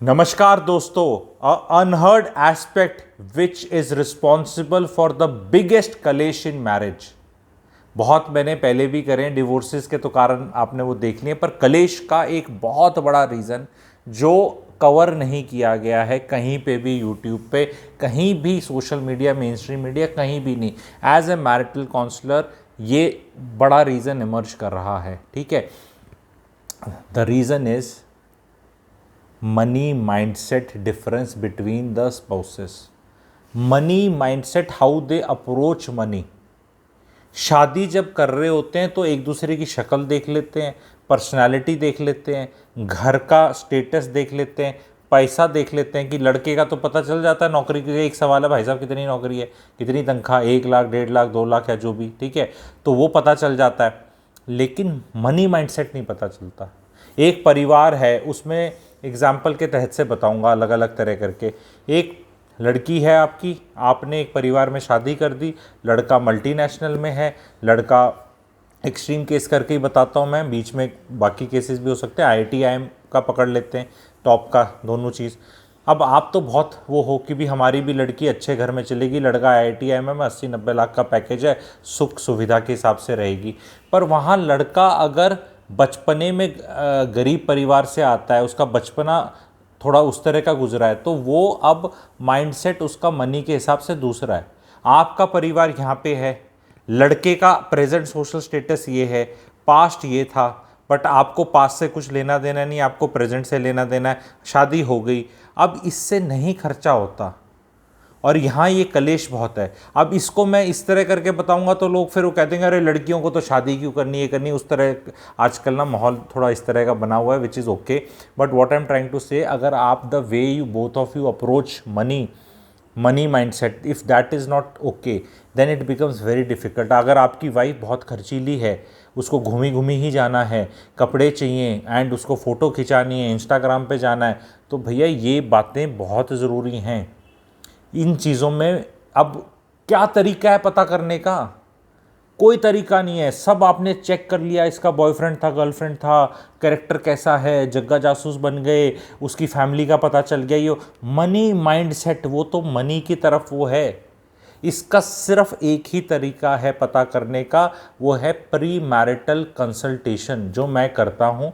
नमस्कार दोस्तों, unheard aspect which is responsible for the biggest कलेश इन मैरिज। बहुत मैंने पहले भी करे डिवोर्सेस के तो कारण आपने वो देख लिए, पर कलेश का एक बहुत बड़ा रीज़न जो कवर नहीं किया गया है कहीं पे भी, यूट्यूब पे कहीं भी, social media, main stream media कहीं भी नहीं। एज ए मैरिटल काउंसलर ये बड़ा रीज़न इमर्ज कर रहा है। ठीक है, the reason is money mindset difference between the spouses. Money mindset, how they approach money. शादी जब कर रहे होते हैं तो एक दूसरे की शक्ल देख लेते हैं, पर्सनालिटी देख लेते हैं, घर का स्टेटस देख लेते हैं, पैसा देख लेते हैं। कि लड़के का तो पता चल जाता है, नौकरी के एक सवाल है, भाई साहब कितनी नौकरी है, कितनी तनख्वाह, 1 लाख, 1.5 लाख, 2 लाख या जो भी, ठीक है, तो वो पता चल जाता है। लेकिन मनी माइंडसेट नहीं पता चलता। एक परिवार है, उसमें एग्जाम्पल के तहत से बताऊंगा अलग अलग तरह करके। एक लड़की है आपकी, आपने एक परिवार में शादी कर दी, लड़का मल्टीनेशनल में है, लड़का, एक्सट्रीम केस करके ही बताता हूँ मैं, बीच में बाकी केसेस भी हो सकते हैं, IIT IIM का पकड़ लेते हैं, टॉप का, दोनों चीज़। अब आप तो बहुत वो हो कि भी हमारी भी लड़की अच्छे घर में चलेगी, लड़का IIT IIM में 80-90 लाख का पैकेज है, सुख सुविधा के हिसाब से रहेगी। पर वहाँ लड़का अगर बचपने में गरीब परिवार से आता है, उसका बचपना थोड़ा उस तरह का गुजरा है, तो वो अब माइंडसेट उसका मनी के हिसाब से दूसरा है। आपका परिवार यहाँ पे है, लड़के का प्रेजेंट सोशल स्टेटस ये है, पास्ट ये था, बट आपको पास्ट से कुछ लेना देना नहीं, आपको प्रेजेंट से लेना देना है। शादी हो गई, अब इससे नहीं खर्चा होता और यहाँ ये कलेश बहुत है। अब इसको मैं इस तरह करके बताऊंगा तो लोग फिर वो कहते हैं अरे लड़कियों को तो शादी क्यों करनी है, करनी उस तरह। आजकल ना माहौल थोड़ा इस तरह का बना हुआ है, which is okay, but what I am trying to say, अगर आप the way you both of you approach money mindset, if that is not okay then it becomes very difficult. अगर आपकी वाइफ बहुत खर्चीली है, उसको घूमी घूमी ही जाना है, कपड़े चाहिए एंड उसको फ़ोटो खिंचानी है, इंस्टाग्राम पे जाना है, तो भैया ये बातें बहुत ज़रूरी हैं। इन चीज़ों में अब क्या तरीका है पता करने का? कोई तरीका नहीं है। सब आपने चेक कर लिया, इसका बॉयफ्रेंड था, गर्लफ्रेंड था, कैरेक्टर कैसा है, जग्गा जासूस बन गए, उसकी फैमिली का पता चल गया। ये मनी माइंडसेट, वो तो मनी की तरफ वो है। इसका सिर्फ एक ही तरीका है पता करने का, वो है प्री मैरिटल कंसल्टेशन, जो मैं करता हूँ।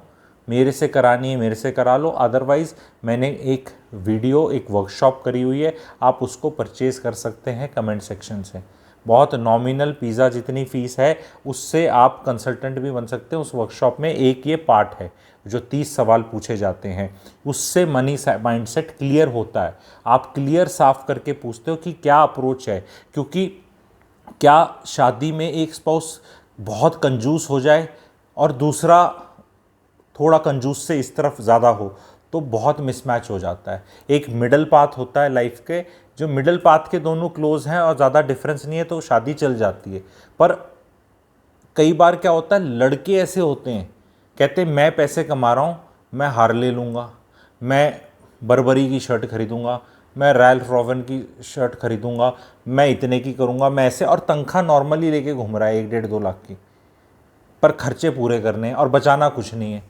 मेरे से करानी है मेरे से करा लो, अदरवाइज़ मैंने एक वीडियो, एक वर्कशॉप करी हुई है, आप उसको परचेज़ कर सकते हैं कमेंट सेक्शन से। बहुत नॉमिनल, पिज़्ज़ा जितनी फ़ीस है उससे आप कंसल्टेंट भी बन सकते हैं। उस वर्कशॉप में एक ये पार्ट है जो 30 सवाल पूछे जाते हैं, उससे मनी माइंडसेट क्लियर होता है। आप क्लियर साफ करके पूछते हो कि क्या अप्रोच है, क्योंकि क्या शादी में एक स्पाउस बहुत कंजूस हो जाए और दूसरा थोड़ा कंजूस से इस तरफ ज़्यादा हो तो बहुत मिसमैच हो जाता है। एक मिडल पाथ होता है लाइफ के, जो मिडल पाथ के दोनों क्लोज हैं और ज़्यादा डिफरेंस नहीं है तो शादी चल जाती है। पर कई बार क्या होता है, लड़के ऐसे होते हैं, कहते हैं मैं पैसे कमा रहा हूँ, मैं हार्ले लूँगा, मैं बर्बरी की शर्ट खरीदूँगा, मैं रैल्फ रॉवन की शर्ट खरीदूँगा, मैं इतने की करूँगा, मैं ऐसे, और तनख्वाह नॉर्मली लेके घूम रहा है 1-1.5-2 लाख की, पर खर्चे पूरे करने हैं और बचाना कुछ नहीं है।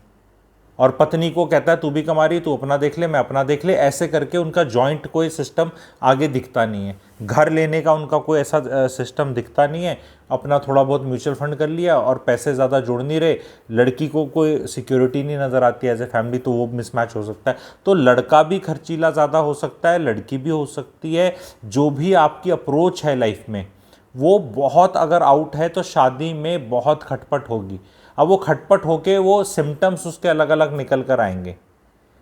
और पत्नी को कहता है तू भी कमा रही, तू अपना देख ले, मैं अपना देख ले, ऐसे करके उनका जॉइंट कोई सिस्टम आगे दिखता नहीं है। घर लेने का उनका कोई ऐसा सिस्टम दिखता नहीं है। अपना थोड़ा बहुत म्यूचुअल फंड कर लिया और पैसे ज़्यादा जोड़ नहीं रहे। लड़की को कोई सिक्योरिटी नहीं नज़र आती एज ए फैमिली, तो वो मिसमैच हो सकता है। तो लड़का भी खर्चीला ज़्यादा हो सकता है, लड़की भी हो सकती है। जो भी आपकी अप्रोच है लाइफ में वो बहुत अगर आउट है तो शादी में बहुत खटपट होगी। अब वो खटपट होके वो सिम्टम्स उसके अलग अलग निकल कर आएंगे।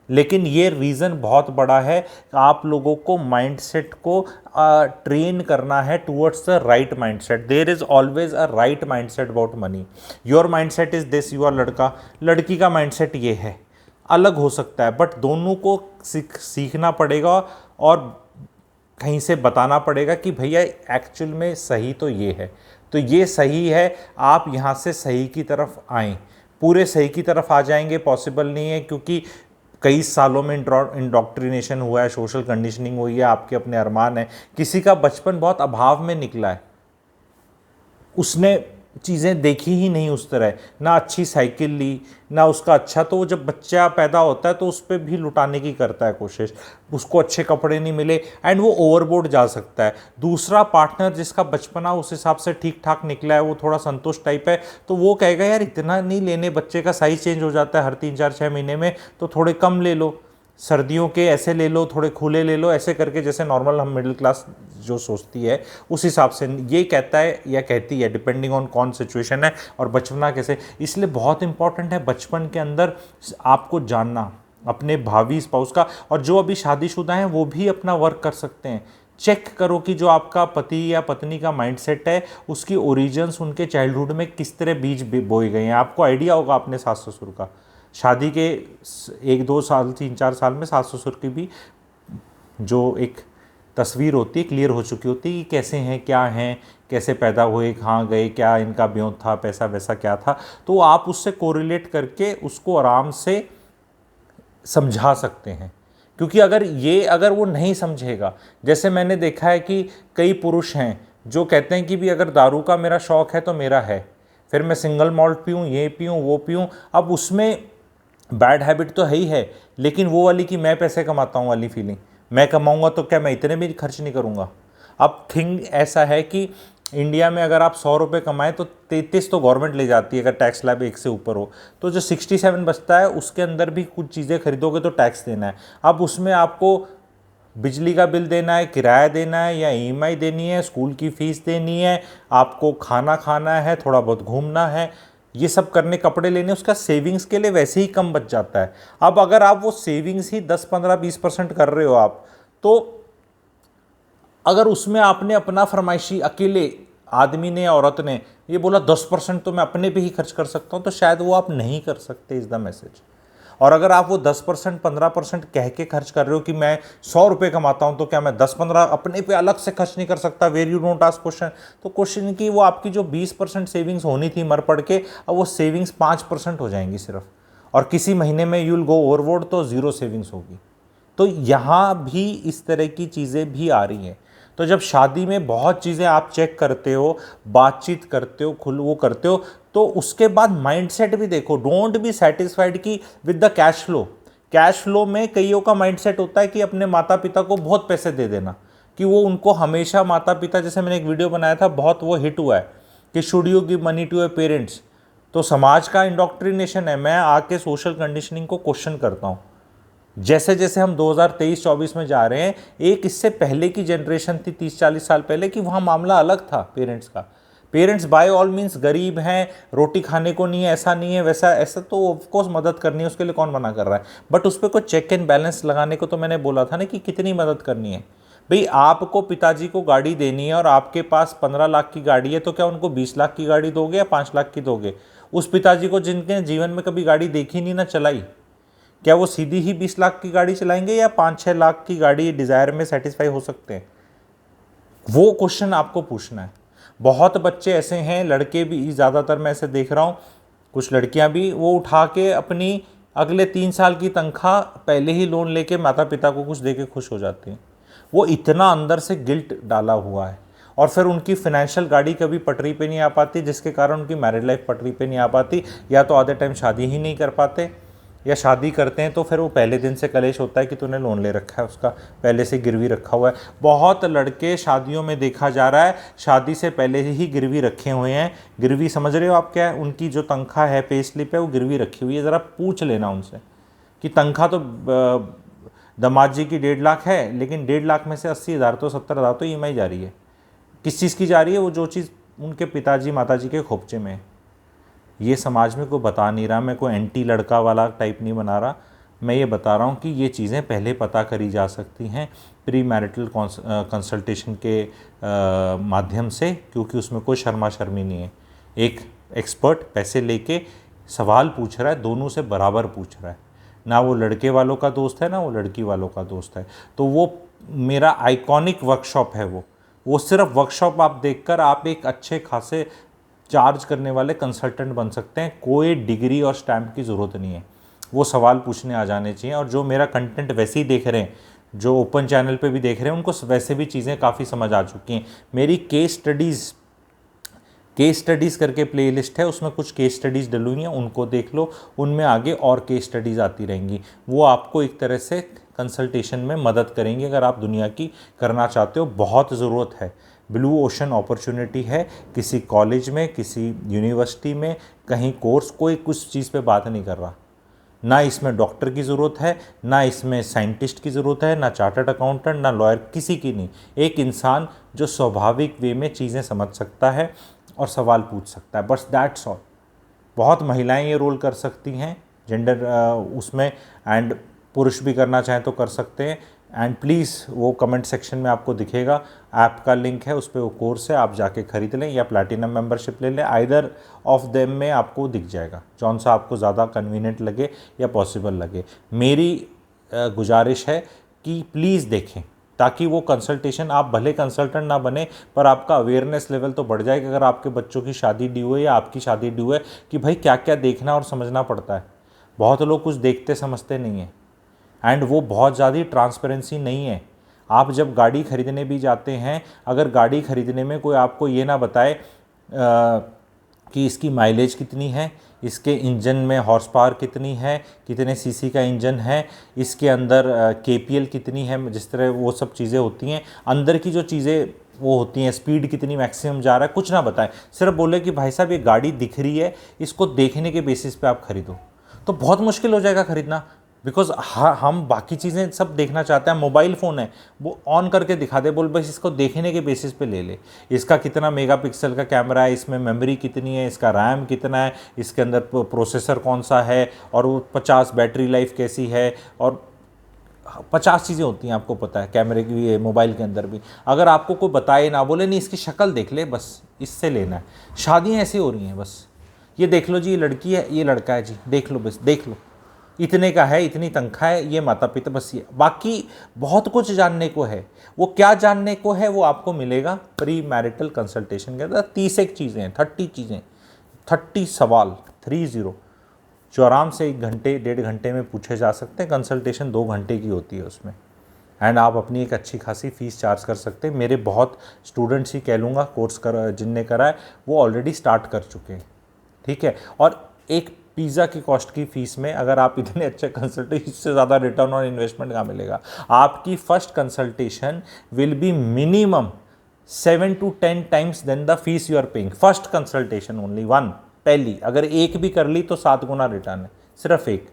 लेकिन ये रीज़न बहुत बड़ा है, आप लोगों को माइंडसेट को ट्रेन करना है towards the right mindset. There is always a right mindset about money. Your mindset is this, you are लड़का, लड़की का माइंडसेट ये है, अलग हो सकता है, बट दोनों को सीखना पड़ेगा और कहीं से बताना पड़ेगा कि भैया एक्चुअल में सही तो ये है, तो ये सही है, आप यहाँ से सही की तरफ आएँ। पूरे सही की तरफ आ जाएंगे पॉसिबल नहीं है, क्योंकि कई सालों में इंडोक्ट्रिनेशन हुआ है, सोशल कंडीशनिंग हुई है, आपके अपने अरमान है। किसी का बचपन बहुत अभाव में निकला है, उसने चीज़ें देखी ही नहीं उस तरह, ना अच्छी साइकिल ली ना उसका अच्छा, तो वो जब बच्चा पैदा होता है तो उस पर भी लुटाने की करता है कोशिश, उसको अच्छे कपड़े नहीं मिले एंड वो ओवरबोर्ड जा सकता है। दूसरा पार्टनर जिसका बचपना उस हिसाब से ठीक ठाक निकला है, वो थोड़ा संतुष्ट टाइप है, तो वो कहेगा यार इतना नहीं लेने, बच्चे का साइज चेंज हो जाता है हर 3 4 6 महीने में, तो थोड़े कम ले लो, सर्दियों के ऐसे ले लो, थोड़े खुले ले लो, ऐसे करके जैसे नॉर्मल हम मिडिल क्लास जो सोचती है उस हिसाब से ये कहता है या कहती है, डिपेंडिंग ऑन कौन सिचुएशन है और बचपना कैसे। इसलिए बहुत इंपॉर्टेंट है बचपन के अंदर आपको जानना अपने भावी स्पाउस का, और जो अभी शादीशुदा हैं वो भी अपना वर्क कर सकते हैं। चेक करो कि जो आपका पति या पत्नी का माइंडसेट है उसकी ओरिजिन्स उनके चाइल्डहुड में किस तरह बीज बोए गए हैं। आपको आइडिया होगा अपने सास ससुर का, शादी के 1 2 साल 3 4 साल में सास ससुर की भी जो एक तस्वीर होती है क्लियर हो चुकी होती है कि कैसे हैं, क्या हैं, कैसे पैदा हुए, कहाँ गए, क्या इनका ब्यों था, पैसा वैसा क्या था, तो आप उससे कोरिलेट करके उसको आराम से समझा सकते हैं। क्योंकि अगर वो नहीं समझेगा, जैसे मैंने देखा है कि कई पुरुष हैं जो कहते हैं कि भी अगर दारू का मेरा शौक़ है तो मेरा है, फिर मैं सिंगल मॉल्ट पीऊँ, ये पीऊँ, वो पीऊँ। अब उसमें बैड हैबिट तो है ही है, लेकिन वो वाली कि मैं पैसे कमाता हूँ वाली फीलिंग, मैं कमाऊँगा तो क्या मैं इतने भी खर्च नहीं करूँगा। अब थिंग ऐसा है कि इंडिया में अगर आप 100 रुपये कमाएं तो 33 तो गवर्नमेंट ले जाती है अगर टैक्स स्लैब 1 से ऊपर हो, तो जो 67 बचता है उसके अंदर भी कुछ चीज़ें खरीदोगे तो टैक्स देना है। अब उसमें आपको बिजली का बिल देना है, किराया देना है या ईएमआई देनी है, स्कूल की फ़ीस देनी है, आपको खाना खाना है, थोड़ा बहुत घूमना है, ये सब करने, कपड़े लेने, उसका सेविंग्स के लिए वैसे ही कम बच जाता है। अब अगर आप वो सेविंग्स ही 10 15 20% कर रहे हो आप, तो अगर उसमें आपने अपना फरमाइशी अकेले आदमी ने या औरत ने ये बोला 10% तो मैं अपने पे ही खर्च कर सकता हूँ, तो शायद वो आप नहीं कर सकते, इज़ द मैसेज। और अगर आप वो 10% 15% कह के खर्च कर रहे हो कि मैं 100 रुपये कमाता हूँ तो क्या मैं 10 15 अपने पे अलग से खर्च नहीं कर सकता, where you don't ask question. तो क्वेश्चन की वो आपकी जो 20% सेविंग्स होनी थी मर पड़ के, अब वो सेविंग्स 5% हो जाएंगी सिर्फ, और किसी महीने में यू विल गो ओवरबोर्ड तो 0 सेविंग्स होगी। तो यहाँ भी इस तरह की चीज़ें भी आ रही हैं। तो जब शादी में बहुत चीज़ें आप चेक करते हो, बातचीत करते हो, वो करते हो, तो उसके बाद माइंडसेट भी देखो। डोंट बी सेटिस्फाइड कि with the cash flow. Cash flow में कईयों का माइंडसेट होता है कि अपने माता पिता को बहुत पैसे दे देना, कि वो उनको हमेशा माता पिता, जैसे मैंने एक वीडियो बनाया था बहुत वो हिट हुआ है कि should you give money to your parents. तो समाज का इंडोक्ट्रिनेशन है। मैं आके सोशल कंडीशनिंग को क्वेश्चन करता हूँ। जैसे जैसे हम 2023-24 में जा रहे हैं, एक इससे पहले की जनरेशन थी 30-40 साल पहले कि वहाँ मामला अलग था पेरेंट्स का। पेरेंट्स बाय ऑल मीन्स गरीब हैं, रोटी खाने को नहीं है, ऐसा नहीं है, वैसा ऐसा, तो ऑफकोर्स मदद करनी है, उसके लिए कौन मना कर रहा है। बट उस पर कोई चेक एंड बैलेंस लगाने को तो मैंने बोला था ना कि कितनी मदद करनी है। भाई आपको पिताजी को गाड़ी देनी है और आपके पास 15 लाख की गाड़ी है, तो क्या उनको 20 लाख की गाड़ी दोगे या 5 लाख की दोगे? उस पिताजी को जिनके जीवन में कभी गाड़ी देखी नहीं ना चलाई, क्या वो सीधी ही 20 लाख की गाड़ी चलाएंगे या 5-6 लाख की गाड़ी डिज़ायर में सेटिस्फाई हो सकते हैं? वो क्वेश्चन आपको पूछना है। बहुत बच्चे ऐसे हैं, लड़के भी ज़्यादातर मैं ऐसे देख रहा हूँ, कुछ लड़कियां भी, वो उठा के अपनी अगले 3 साल की तनख्वाह पहले ही लोन लेके माता पिता को कुछ दे के खुश हो जाती हैं। वो इतना अंदर से गिल्ट डाला हुआ है, और फिर उनकी फाइनेंशियल गाड़ी कभी पटरी पे नहीं आ पाती, जिसके कारण उनकी मैरिड लाइफ पटरी पे नहीं आ पाती, या तो आधे टाइम शादी ही नहीं कर पाते, या शादी करते हैं तो फिर वो पहले दिन से कलेश होता है कि तूने लोन ले रखा है, उसका पहले से गिरवी रखा हुआ है। बहुत लड़के शादियों में देखा जा रहा है शादी से पहले ही गिरवी रखे हुए हैं। गिरवी समझ रहे हो आप क्या है? उनकी जो तनख्वाह है, पे स्लिप है, वो गिरवी रखी हुई है। ज़रा पूछ लेना उनसे कि तनख्वाह तो दामाद जी की 1.5 लाख है, लेकिन 1.5 लाख में से 80,000 तो 70,000 तो ईएमआई जा रही है। किस चीज़ की जा रही है? वो जो चीज़ उनके पिताजी माताजी के खोपचे में है। ये समाज में कोई बता नहीं रहा, मैं कोई एंटी लड़का वाला टाइप नहीं बना रहा, मैं ये बता रहा हूँ कि ये चीज़ें पहले पता करी जा सकती हैं प्री मैरिटल कंसल्टेशन के माध्यम से, क्योंकि उसमें कोई शर्मा शर्मी नहीं है। एक एक्सपर्ट पैसे लेके सवाल पूछ रहा है, दोनों से बराबर पूछ रहा है, ना वो लड़के वालों का दोस्त है ना वो लड़की वालों का दोस्त है। तो वो मेरा आइकॉनिक वर्कशॉप है। वो सिर्फ वर्कशॉप आप देखकर आप एक अच्छे खासे चार्ज करने वाले कंसल्टेंट बन सकते हैं। कोई डिग्री और स्टैम्प की ज़रूरत नहीं है, वो सवाल पूछने आ जाने चाहिए। और जो मेरा कंटेंट वैसे ही देख रहे हैं, जो ओपन चैनल पे भी देख रहे हैं, उनको वैसे भी चीज़ें काफ़ी समझ आ चुकी हैं। मेरी केस स्टडीज़ केस स्टडीज़ करके प्लेलिस्ट है, उसमें कुछ केस स्टडीज़ डली हुई हैं, उनको देख लो, उनमें आगे और केस स्टडीज़ आती रहेंगी। वो आपको एक तरह से कंसल्टेशन में मदद करेंगी अगर आप दुनिया की करना चाहते हो। बहुत ज़रूरत है, ब्लू ओशन अपॉर्चुनिटी है। किसी कॉलेज में, किसी यूनिवर्सिटी में, कहीं कोर्स, कोई कुछ चीज़ पे बात नहीं कर रहा। ना इसमें डॉक्टर की ज़रूरत है, ना इसमें साइंटिस्ट की ज़रूरत है, ना चार्टर्ड अकाउंटेंट, ना लॉयर, किसी की नहीं। एक इंसान जो स्वाभाविक वे में चीज़ें समझ सकता है और सवाल पूछ सकता है, बस दैट्स ऑल। बहुत महिलाएं ये रोल कर सकती हैं जेंडर उसमें, एंड पुरुष भी करना चाहें तो कर सकते हैं। एंड प्लीज़ वो कमेंट सेक्शन में आपको दिखेगा, ऐप का लिंक है, उस पर वो कोर्स है, आप जाके ख़रीद लें या प्लैटिनम मेंबरशिप ले लें। आइदर ऑफ देम में आपको दिख जाएगा, जौन सा आपको ज़्यादा कन्वीनियंट लगे या पॉसिबल लगे। मेरी गुजारिश है कि प्लीज़ देखें, ताकि वो कंसल्टेशन, आप भले कंसल्टेंट ना बने पर आपका अवेयरनेस लेवल तो बढ़ जाएगा। अगर आपके बच्चों की शादी ड्यू है या आपकी शादी ड्यू है, कि भाई क्या क्या देखना और समझना पड़ता है। बहुत लोग कुछ देखते समझते नहीं हैं, एंड वो बहुत ज़्यादा ट्रांसपेरेंसी नहीं है। आप जब गाड़ी खरीदने भी जाते हैं, अगर गाड़ी खरीदने में कोई आपको ये ना बताए कि इसकी माइलेज कितनी है, इसके इंजन में हॉर्स पावर कितनी है, कितने सीसी का इंजन है, इसके अंदर केपीएल कितनी है, जिस तरह वो सब चीज़ें होती हैं, अंदर की जो चीज़ें वो होती हैं, स्पीड कितनी मैक्सिमम जा रहा है, कुछ ना बताएं। सिर्फ बोले कि भाई साहब ये गाड़ी दिख रही है, इसको देखने के बेसिस पे आप खरीदो, तो बहुत मुश्किल हो जाएगा खरीदना। बिकॉज हम बाकी चीज़ें सब देखना चाहते हैं। मोबाइल फ़ोन है, वो ऑन करके दिखा दे, बोल बस इसको देखने के बेसिस पे ले ले। इसका कितना मेगापिक्सल का कैमरा है, इसमें मेमोरी कितनी है, इसका रैम कितना है, इसके अंदर प्रोसेसर कौन सा है, और वो 50 बैटरी लाइफ कैसी है, और 50 चीज़ें होती हैं, आपको पता है कैमरे की, ये मोबाइल के अंदर भी। अगर आपको कोई बताए ना, बोले नहीं इसकी शक्ल देख ले, बस इससे लेना है। शादियाँ ऐसी हो रही हैं, बस ये देख लो जी, ये लड़की है, ये लड़का है जी, देख लो, बस देख लो, इतने का है, इतनी तनख्वाह है, ये माता पिता, बस ये। बाकी बहुत कुछ जानने को है। वो क्या जानने को है वो आपको मिलेगा प्री मैरिटल कंसल्टेशन के अंदर। 31 चीज़ें हैं, 30 चीज़ें, 30 सवाल, 30, जो आराम से 1 घंटे 1.5 घंटे में पूछे जा सकते हैं। कंसल्टेशन 2 घंटे की होती है उसमें, एंड आप अपनी एक अच्छी खासी फ़ीस चार्ज कर सकते हैं। मेरे बहुत स्टूडेंट्स ही कह लूँगा, कोर्स कर जिनने करा है वो ऑलरेडी स्टार्ट कर चुके हैं, ठीक है। और एक पिज़्ज़ा की कॉस्ट की फ़ीस में अगर आप इतने अच्छे कंसल्टेशन, इससे ज़्यादा रिटर्न ऑन इन्वेस्टमेंट कहाँ मिलेगा। आपकी first consultation will be minimum 7 to 10 times than the fees you are paying. First consultation only one, पहली, अगर एक भी कर ली तो 7 गुना रिटर्न है, सिर्फ एक।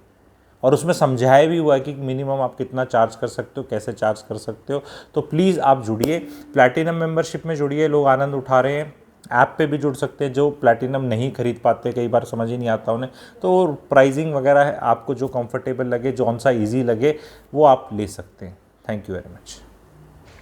और उसमें समझाया भी हुआ है कि मिनिमम आप कितना चार्ज कर सकते हो, कैसे चार्ज कर सकते हो। तो प्लीज़ आप जुड़िए, प्लैटिनम मेंबरशिप में जुड़िए, लोग आनंद उठा रहे हैं। ऐप पे भी जुड़ सकते हैं, जो प्लैटिनम नहीं खरीद पाते, कई बार समझ ही नहीं आता उन्हें, तो प्राइसिंग वगैरह है, आपको जो कंफर्टेबल लगे, जो सा ईजी लगे वो आप ले सकते हैं। Thank you very much.